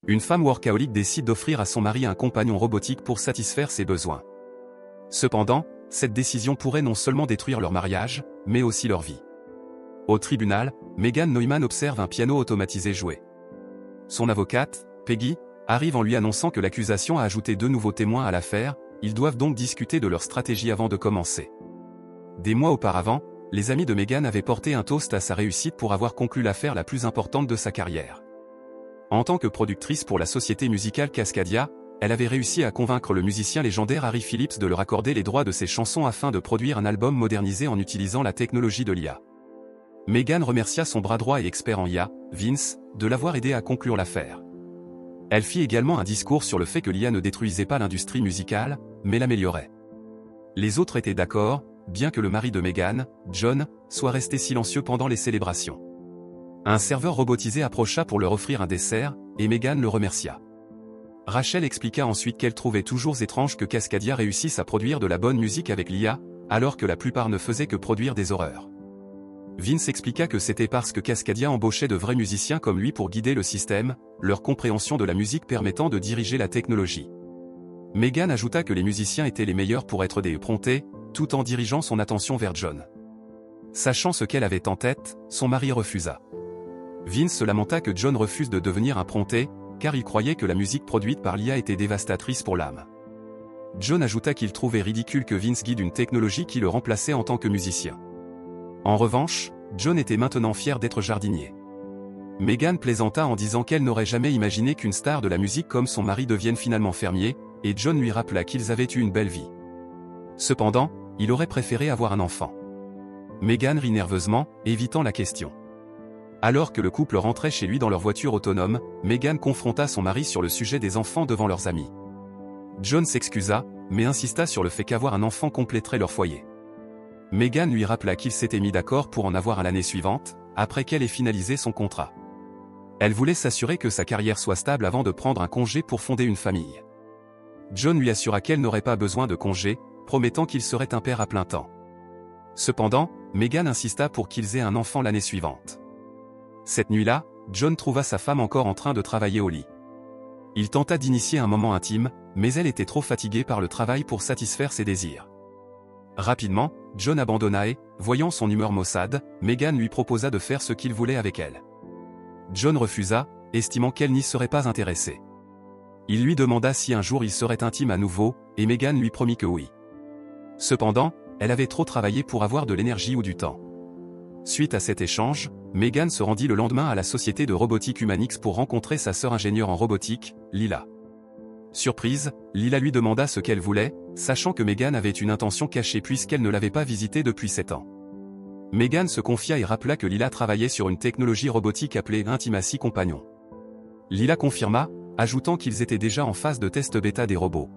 Une femme workaholic décide d'offrir à son mari un compagnon robotique pour satisfaire ses besoins. Cependant, cette décision pourrait non seulement détruire leur mariage, mais aussi leur vie. Au tribunal, Megan Neumann observe un piano automatisé jouer. Son avocate, Peggy, arrive en lui annonçant que l'accusation a ajouté 2 nouveaux témoins à l'affaire, ils doivent donc discuter de leur stratégie avant de commencer. Des mois auparavant, les amis de Megan avaient porté un toast à sa réussite pour avoir conclu l'affaire la plus importante de sa carrière. En tant que productrice pour la société musicale Cascadia, elle avait réussi à convaincre le musicien légendaire Harry Phillips de leur accorder les droits de ses chansons afin de produire un album modernisé en utilisant la technologie de l'IA. Megan remercia son bras droit et expert en IA, Vince, de l'avoir aidé à conclure l'affaire. Elle fit également un discours sur le fait que l'IA ne détruisait pas l'industrie musicale, mais l'améliorait. Les autres étaient d'accord, bien que le mari de Megan, John, soit resté silencieux pendant les célébrations. Un serveur robotisé approcha pour leur offrir un dessert, et Megan le remercia. Rachel expliqua ensuite qu'elle trouvait toujours étrange que Cascadia réussisse à produire de la bonne musique avec l'IA, alors que la plupart ne faisaient que produire des horreurs. Vince expliqua que c'était parce que Cascadia embauchait de vrais musiciens comme lui pour guider le système, leur compréhension de la musique permettant de diriger la technologie. Megan ajouta que les musiciens étaient les meilleurs pour être des promptés, tout en dirigeant son attention vers John. Sachant ce qu'elle avait en tête, son mari refusa. Vince se lamenta que John refuse de devenir un prompté, car il croyait que la musique produite par l'IA était dévastatrice pour l'âme. John ajouta qu'il trouvait ridicule que Vince guide une technologie qui le remplaçait en tant que musicien. En revanche, John était maintenant fier d'être jardinier. Megan plaisanta en disant qu'elle n'aurait jamais imaginé qu'une star de la musique comme son mari devienne finalement fermier, et John lui rappela qu'ils avaient eu une belle vie. Cependant, il aurait préféré avoir un enfant. Megan rit nerveusement, évitant la question. Alors que le couple rentrait chez lui dans leur voiture autonome, Megan confronta son mari sur le sujet des enfants devant leurs amis. John s'excusa, mais insista sur le fait qu'avoir un enfant compléterait leur foyer. Megan lui rappela qu'ils s'étaient mis d'accord pour en avoir à l'année suivante, après qu'elle ait finalisé son contrat. Elle voulait s'assurer que sa carrière soit stable avant de prendre un congé pour fonder une famille. John lui assura qu'elle n'aurait pas besoin de congé, promettant qu'il serait un père à plein temps. Cependant, Megan insista pour qu'ils aient un enfant l'année suivante. Cette nuit-là, John trouva sa femme encore en train de travailler au lit. Il tenta d'initier un moment intime, mais elle était trop fatiguée par le travail pour satisfaire ses désirs. Rapidement, John abandonna et, voyant son humeur maussade, Megan lui proposa de faire ce qu'il voulait avec elle. John refusa, estimant qu'elle n'y serait pas intéressée. Il lui demanda si un jour il serait intime à nouveau, et Megan lui promit que oui. Cependant, elle avait trop travaillé pour avoir de l'énergie ou du temps. Suite à cet échange, Megan se rendit le lendemain à la société de robotique Humanix pour rencontrer sa sœur ingénieure en robotique, Lila. Surprise, Lila lui demanda ce qu'elle voulait, sachant que Megan avait une intention cachée puisqu'elle ne l'avait pas visitée depuis 7 ans. Megan se confia et rappela que Lila travaillait sur une technologie robotique appelée Intimacy Companion. Lila confirma, ajoutant qu'ils étaient déjà en phase de test bêta des robots.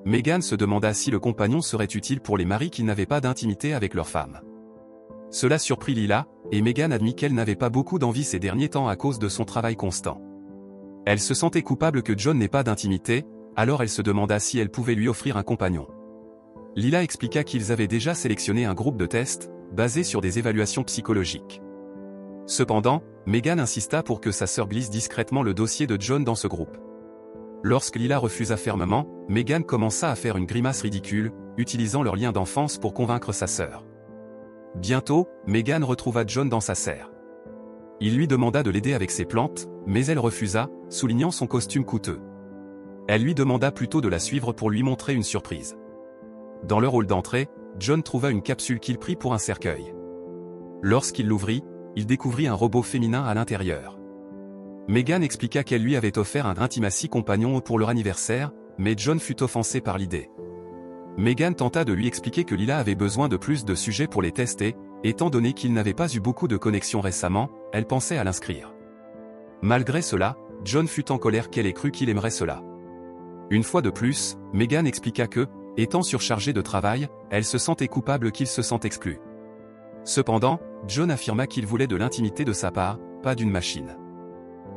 Megan se demanda si le compagnon serait utile pour les maris qui n'avaient pas d'intimité avec leurs femmes. Cela surprit Lila, et Megan admit qu'elle n'avait pas beaucoup d'envie ces derniers temps à cause de son travail constant. Elle se sentait coupable que John n'ait pas d'intimité, alors elle se demanda si elle pouvait lui offrir un compagnon. Lila expliqua qu'ils avaient déjà sélectionné un groupe de tests, basé sur des évaluations psychologiques. Cependant, Megan insista pour que sa sœur glisse discrètement le dossier de John dans ce groupe. Lorsque Lila refusa fermement, Megan commença à faire une grimace ridicule, utilisant leur lien d'enfance pour convaincre sa sœur. Bientôt, Megan retrouva John dans sa serre. Il lui demanda de l'aider avec ses plantes, mais elle refusa, soulignant son costume coûteux. Elle lui demanda plutôt de la suivre pour lui montrer une surprise. Dans le hall d'entrée, John trouva une capsule qu'il prit pour un cercueil. Lorsqu'il l'ouvrit, il découvrit un robot féminin à l'intérieur. Megan expliqua qu'elle lui avait offert un Intimacy Companion pour leur anniversaire, mais John fut offensé par l'idée. Megan tenta de lui expliquer que Lila avait besoin de plus de sujets pour les tester, étant donné qu'il n'avait pas eu beaucoup de connexions récemment, elle pensait à l'inscrire. Malgré cela, John fut en colère qu'elle ait cru qu'il aimerait cela. Une fois de plus, Megan expliqua que, étant surchargée de travail, elle se sentait coupable qu'il se sente exclu. Cependant, John affirma qu'il voulait de l'intimité de sa part, pas d'une machine.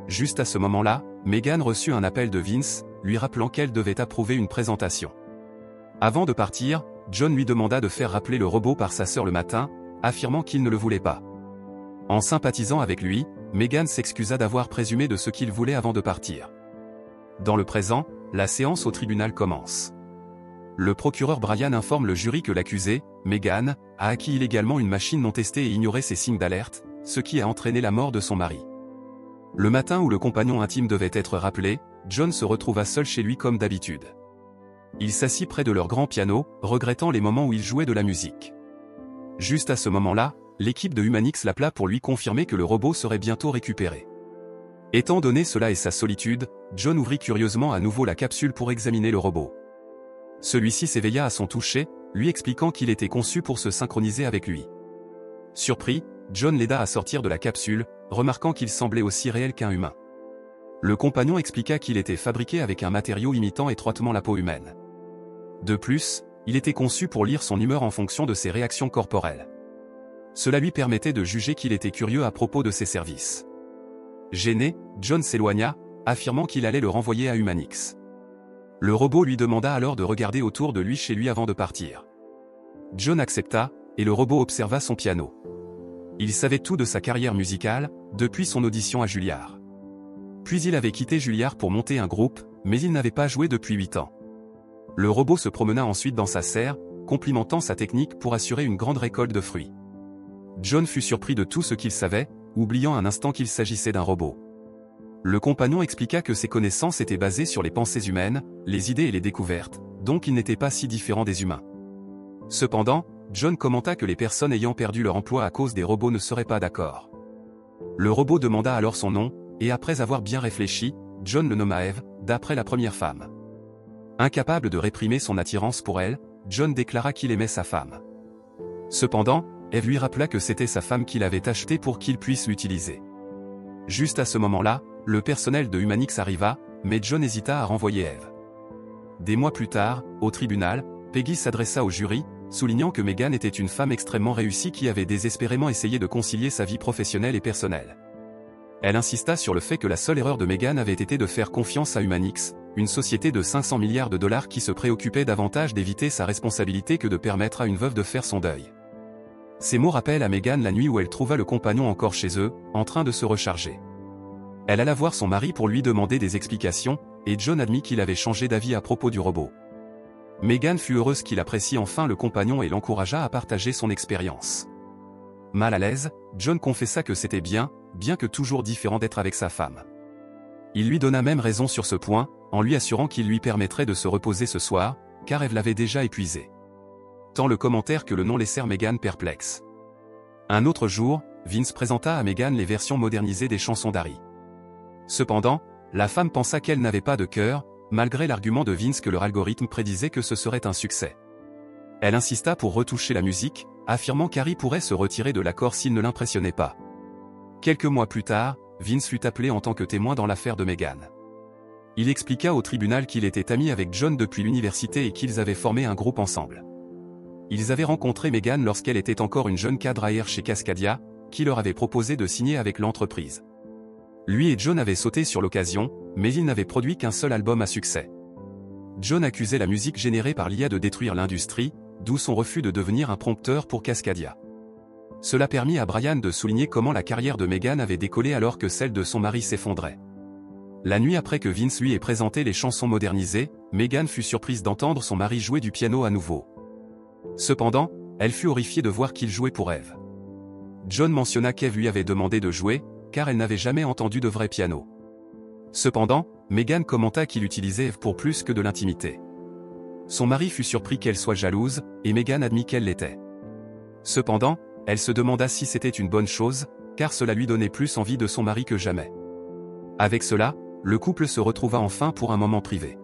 Juste à ce moment-là, Megan reçut un appel de Vince, lui rappelant qu'elle devait approuver une présentation. Avant de partir, John lui demanda de faire rappeler le robot par sa sœur le matin, affirmant qu'il ne le voulait pas. En sympathisant avec lui, Megan s'excusa d'avoir présumé de ce qu'il voulait avant de partir. Dans le présent, la séance au tribunal commence. Le procureur Brian informe le jury que l'accusée, Megan, a acquis illégalement une machine non testée et ignoré ses signes d'alerte, ce qui a entraîné la mort de son mari. Le matin où le compagnon intime devait être rappelé, John se retrouva seul chez lui comme d'habitude. Il s'assit près de leur grand piano, regrettant les moments où il jouait de la musique. Juste à ce moment-là, l'équipe de Humanix l'appela pour lui confirmer que le robot serait bientôt récupéré. Étant donné cela et sa solitude, John ouvrit curieusement à nouveau la capsule pour examiner le robot. Celui-ci s'éveilla à son toucher, lui expliquant qu'il était conçu pour se synchroniser avec lui. Surpris, John l'aida à sortir de la capsule, remarquant qu'il semblait aussi réel qu'un humain. Le compagnon expliqua qu'il était fabriqué avec un matériau imitant étroitement la peau humaine. De plus, il était conçu pour lire son humeur en fonction de ses réactions corporelles. Cela lui permettait de juger qu'il était curieux à propos de ses services. Gêné, John s'éloigna, affirmant qu'il allait le renvoyer à Humanix. Le robot lui demanda alors de regarder autour de lui chez lui avant de partir. John accepta, et le robot observa son piano. Il savait tout de sa carrière musicale, depuis son audition à Juilliard. Puis il avait quitté Juilliard pour monter un groupe, mais il n'avait pas joué depuis 8 ans. Le robot se promena ensuite dans sa serre, complimentant sa technique pour assurer une grande récolte de fruits. John fut surpris de tout ce qu'il savait, oubliant un instant qu'il s'agissait d'un robot. Le compagnon expliqua que ses connaissances étaient basées sur les pensées humaines, les idées et les découvertes, donc il n'était pas si différent des humains. Cependant, John commenta que les personnes ayant perdu leur emploi à cause des robots ne seraient pas d'accord. Le robot demanda alors son nom, et après avoir bien réfléchi, John le nomma Eve, d'après la première femme. Incapable de réprimer son attirance pour elle, John déclara qu'il aimait sa femme. Cependant, Eve lui rappela que c'était sa femme qui l'avait achetée pour qu'il puisse l'utiliser. Juste à ce moment-là, le personnel de Humanix arriva, mais John hésita à renvoyer Eve. Des mois plus tard, au tribunal, Peggy s'adressa au jury, soulignant que Megan était une femme extrêmement réussie qui avait désespérément essayé de concilier sa vie professionnelle et personnelle. Elle insista sur le fait que la seule erreur de Megan avait été de faire confiance à Humanix, une société de 500 milliards de dollars qui se préoccupait davantage d'éviter sa responsabilité que de permettre à une veuve de faire son deuil. Ces mots rappellent à Megan la nuit où elle trouva le compagnon encore chez eux, en train de se recharger. Elle alla voir son mari pour lui demander des explications, et John admit qu'il avait changé d'avis à propos du robot. Megan fut heureuse qu'il apprécie enfin le compagnon et l'encouragea à partager son expérience. Mal à l'aise, John confessa que c'était bien que toujours différent d'être avec sa femme. Il lui donna même raison sur ce point, en lui assurant qu'il lui permettrait de se reposer ce soir, car Eve l'avait déjà épuisé. Tant le commentaire que le nom laissèrent Megan perplexe. Un autre jour, Vince présenta à Megan les versions modernisées des chansons d'Harry. Cependant, la femme pensa qu'elle n'avait pas de cœur, malgré l'argument de Vince que leur algorithme prédisait que ce serait un succès. Elle insista pour retoucher la musique, affirmant qu'Harry pourrait se retirer de l'accord s'il ne l'impressionnait pas. Quelques mois plus tard, Vince fut appelé en tant que témoin dans l'affaire de Megan. Il expliqua au tribunal qu'il était ami avec John depuis l'université et qu'ils avaient formé un groupe ensemble. Ils avaient rencontré Megan lorsqu'elle était encore une jeune cadre AR chez Cascadia, qui leur avait proposé de signer avec l'entreprise. Lui et John avaient sauté sur l'occasion, mais ils n'avaient produit qu'un seul album à succès. John accusait la musique générée par l'IA de détruire l'industrie, d'où son refus de devenir un prompteur pour Cascadia. Cela permit à Brian de souligner comment la carrière de Megan avait décollé alors que celle de son mari s'effondrait. La nuit après que Vince lui ait présenté les chansons modernisées, Megan fut surprise d'entendre son mari jouer du piano à nouveau. Cependant, elle fut horrifiée de voir qu'il jouait pour Eve. John mentionna qu'Eve lui avait demandé de jouer, car elle n'avait jamais entendu de vrai piano. Cependant, Megan commenta qu'il utilisait Eve pour plus que de l'intimité. Son mari fut surpris qu'elle soit jalouse, et Megan admit qu'elle l'était. Cependant, elle se demanda si c'était une bonne chose, car cela lui donnait plus envie de son mari que jamais. Avec cela, le couple se retrouva enfin pour un moment privé.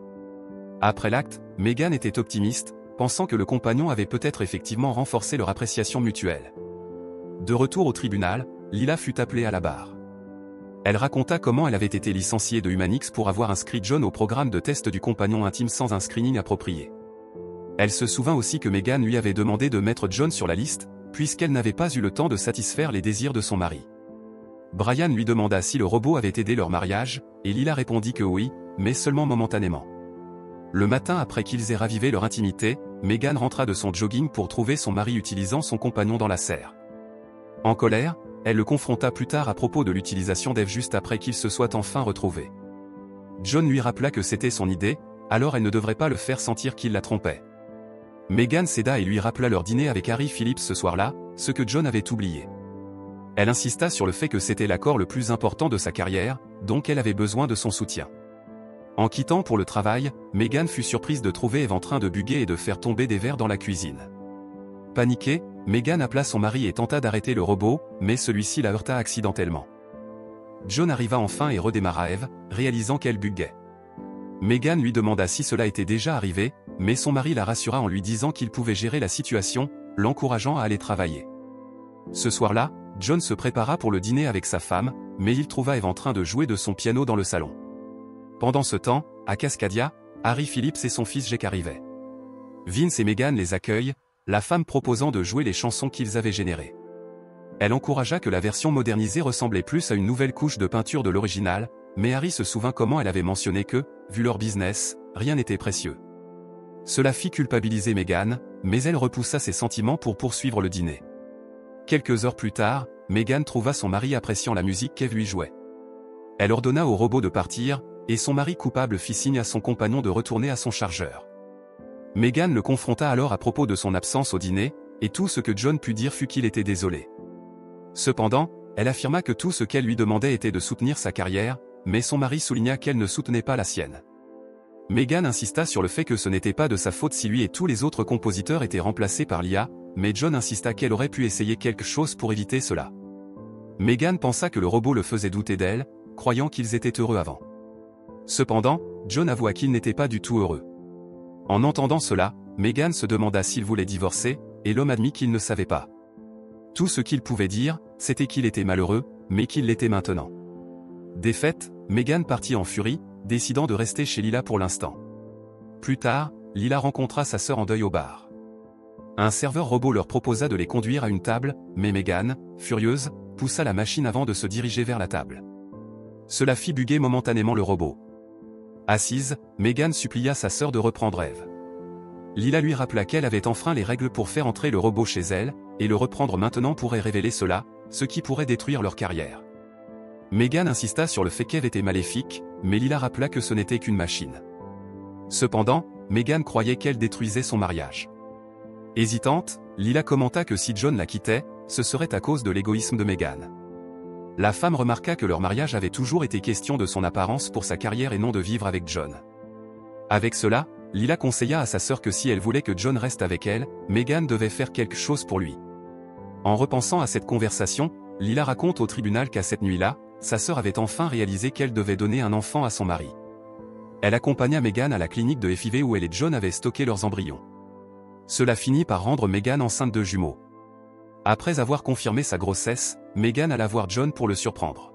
Après l'acte, Megan était optimiste, pensant que le compagnon avait peut-être effectivement renforcé leur appréciation mutuelle. De retour au tribunal, Lila fut appelée à la barre. Elle raconta comment elle avait été licenciée de Humanix pour avoir inscrit John au programme de test du compagnon intime sans un screening approprié. Elle se souvint aussi que Megan lui avait demandé de mettre John sur la liste, puisqu'elle n'avait pas eu le temps de satisfaire les désirs de son mari. Brian lui demanda si le robot avait aidé leur mariage, et Lila répondit que oui, mais seulement momentanément. Le matin après qu'ils aient ravivé leur intimité, Megan rentra de son jogging pour trouver son mari utilisant son compagnon dans la serre. En colère, elle le confronta plus tard à propos de l'utilisation d'Eve juste après qu'ils se soient enfin retrouvés. John lui rappela que c'était son idée, alors elle ne devrait pas le faire sentir qu'il la trompait. Meghan céda et lui rappela leur dîner avec Harry Phillips ce soir-là, ce que John avait oublié. Elle insista sur le fait que c'était l'accord le plus important de sa carrière, donc elle avait besoin de son soutien. En quittant pour le travail, Meghan fut surprise de trouver Eve en train de buguer et de faire tomber des verres dans la cuisine. Paniquée, Meghan appela son mari et tenta d'arrêter le robot, mais celui-ci la heurta accidentellement. John arriva enfin et redémarra Eve, réalisant qu'elle buguait. Meghan lui demanda si cela était déjà arrivé, mais son mari la rassura en lui disant qu'il pouvait gérer la situation, l'encourageant à aller travailler. Ce soir-là, John se prépara pour le dîner avec sa femme, mais il trouva Eve en train de jouer de son piano dans le salon. Pendant ce temps, à Cascadia, Harry Phillips et son fils Jake arrivaient. Vince et Meghan les accueillent, la femme proposant de jouer les chansons qu'ils avaient générées. Elle encouragea que la version modernisée ressemblait plus à une nouvelle couche de peinture de l'original, mais Harry se souvint comment elle avait mentionné que, vu leur business, rien n'était précieux. Cela fit culpabiliser Meghan, mais elle repoussa ses sentiments pour poursuivre le dîner. Quelques heures plus tard, Meghan trouva son mari appréciant la musique qu'Eve lui jouait. Elle ordonna au robot de partir, et son mari coupable fit signe à son compagnon de retourner à son chargeur. Meghan le confronta alors à propos de son absence au dîner, et tout ce que John put dire fut qu'il était désolé. Cependant, elle affirma que tout ce qu'elle lui demandait était de soutenir sa carrière, mais son mari souligna qu'elle ne soutenait pas la sienne. Meghan insista sur le fait que ce n'était pas de sa faute si lui et tous les autres compositeurs étaient remplacés par l'IA, mais John insista qu'elle aurait pu essayer quelque chose pour éviter cela. Meghan pensa que le robot le faisait douter d'elle, croyant qu'ils étaient heureux avant. Cependant, John avoua qu'il n'était pas du tout heureux. En entendant cela, Meghan se demanda s'il voulait divorcer, et l'homme admit qu'il ne savait pas. Tout ce qu'il pouvait dire, c'était qu'il était malheureux, mais qu'il l'était maintenant. Défaite, Meghan partit en furie, décidant de rester chez Lila pour l'instant. Plus tard, Lila rencontra sa sœur en deuil au bar. Un serveur robot leur proposa de les conduire à une table, mais Meghan, furieuse, poussa la machine avant de se diriger vers la table. Cela fit buguer momentanément le robot. Assise, Meghan supplia sa sœur de reprendre Eve. Lila lui rappela qu'elle avait enfreint les règles pour faire entrer le robot chez elle, et le reprendre maintenant pourrait révéler cela, ce qui pourrait détruire leur carrière. Meghan insista sur le fait qu'Eve était maléfique, mais Lila rappela que ce n'était qu'une machine. Cependant, Meghan croyait qu'elle détruisait son mariage. Hésitante, Lila commenta que si John la quittait, ce serait à cause de l'égoïsme de Meghan. La femme remarqua que leur mariage avait toujours été question de son apparence pour sa carrière et non de vivre avec John. Avec cela, Lila conseilla à sa sœur que si elle voulait que John reste avec elle, Meghan devait faire quelque chose pour lui. En repensant à cette conversation, Lila raconte au tribunal qu'à cette nuit-là, sa sœur avait enfin réalisé qu'elle devait donner un enfant à son mari. Elle accompagna Meghan à la clinique de FIV où elle et John avaient stocké leurs embryons. Cela finit par rendre Meghan enceinte de jumeaux. Après avoir confirmé sa grossesse, Meghan alla voir John pour le surprendre.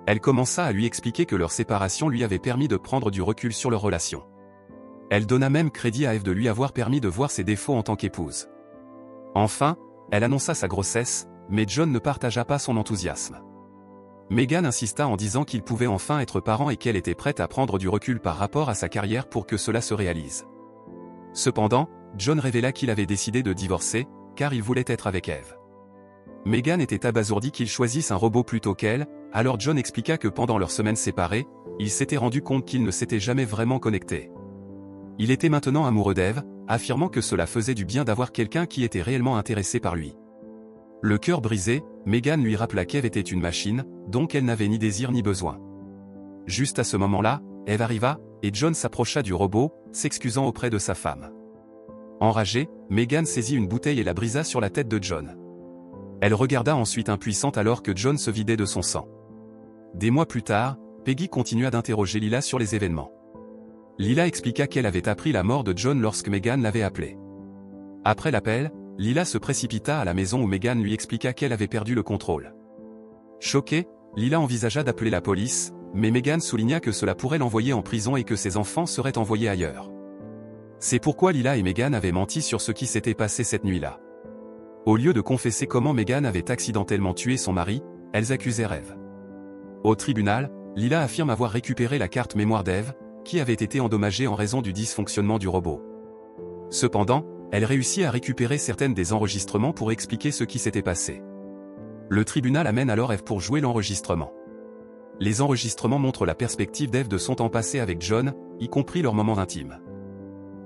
Elle commença à lui expliquer que leur séparation lui avait permis de prendre du recul sur leur relation. Elle donna même crédit à Eve de lui avoir permis de voir ses défauts en tant qu'épouse. Enfin, elle annonça sa grossesse, mais John ne partagea pas son enthousiasme. Meghan insista en disant qu'il pouvait enfin être parent et qu'elle était prête à prendre du recul par rapport à sa carrière pour que cela se réalise. Cependant, John révéla qu'il avait décidé de divorcer, car il voulait être avec Eve. Meghan était abasourdie qu'il choisisse un robot plutôt qu'elle, alors John expliqua que pendant leur semaine séparée, il s'était rendu compte qu'ils ne s'étaient jamais vraiment connectés. Il était maintenant amoureux d'Eve, affirmant que cela faisait du bien d'avoir quelqu'un qui était réellement intéressé par lui. Le cœur brisé, Meghan lui rappela qu'Eve était une machine, donc elle n'avait ni désir ni besoin. Juste à ce moment-là, Eve arriva, et John s'approcha du robot, s'excusant auprès de sa femme. Enragée, Meghan saisit une bouteille et la brisa sur la tête de John. Elle regarda ensuite impuissante alors que John se vidait de son sang. Des mois plus tard, Peggy continua d'interroger Lila sur les événements. Lila expliqua qu'elle avait appris la mort de John lorsque Meghan l'avait appelé. Après l'appel, Lila se précipita à la maison où Meghan lui expliqua qu'elle avait perdu le contrôle. Choquée, Lila envisagea d'appeler la police, mais Meghan souligna que cela pourrait l'envoyer en prison et que ses enfants seraient envoyés ailleurs. C'est pourquoi Lila et Meghan avaient menti sur ce qui s'était passé cette nuit-là. Au lieu de confesser comment Meghan avait accidentellement tué son mari, elles accusèrent Eve. Au tribunal, Lila affirme avoir récupéré la carte mémoire d'Eve, qui avait été endommagée en raison du dysfonctionnement du robot. Cependant, elle réussit à récupérer certaines des enregistrements pour expliquer ce qui s'était passé. Le tribunal amène alors Eve pour jouer l'enregistrement. Les enregistrements montrent la perspective d'Eve de son temps passé avec John, y compris leurs moments intimes.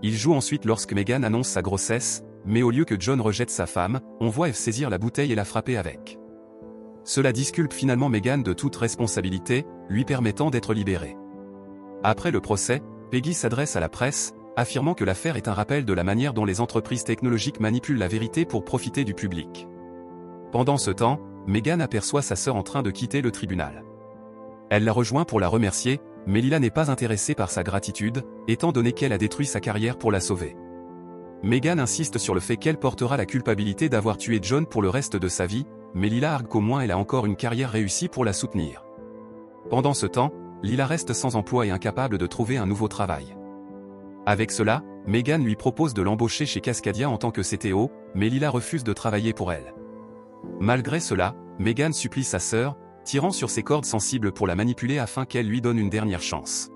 Il joue ensuite lorsque Meghan annonce sa grossesse, mais au lieu que John rejette sa femme, on voit Eve saisir la bouteille et la frapper avec. Cela disculpe finalement Meghan de toute responsabilité, lui permettant d'être libérée. Après le procès, Peggy s'adresse à la presse, affirmant que l'affaire est un rappel de la manière dont les entreprises technologiques manipulent la vérité pour profiter du public. Pendant ce temps, Meghan aperçoit sa sœur en train de quitter le tribunal. Elle la rejoint pour la remercier, mais Lila n'est pas intéressée par sa gratitude, étant donné qu'elle a détruit sa carrière pour la sauver. Meghan insiste sur le fait qu'elle portera la culpabilité d'avoir tué John pour le reste de sa vie, mais Lila argue qu'au moins elle a encore une carrière réussie pour la soutenir. Pendant ce temps, Lila reste sans emploi et incapable de trouver un nouveau travail. Avec cela, Meghan lui propose de l'embaucher chez Cascadia en tant que CTO, mais Lila refuse de travailler pour elle. Malgré cela, Meghan supplie sa sœur, tirant sur ses cordes sensibles pour la manipuler afin qu'elle lui donne une dernière chance.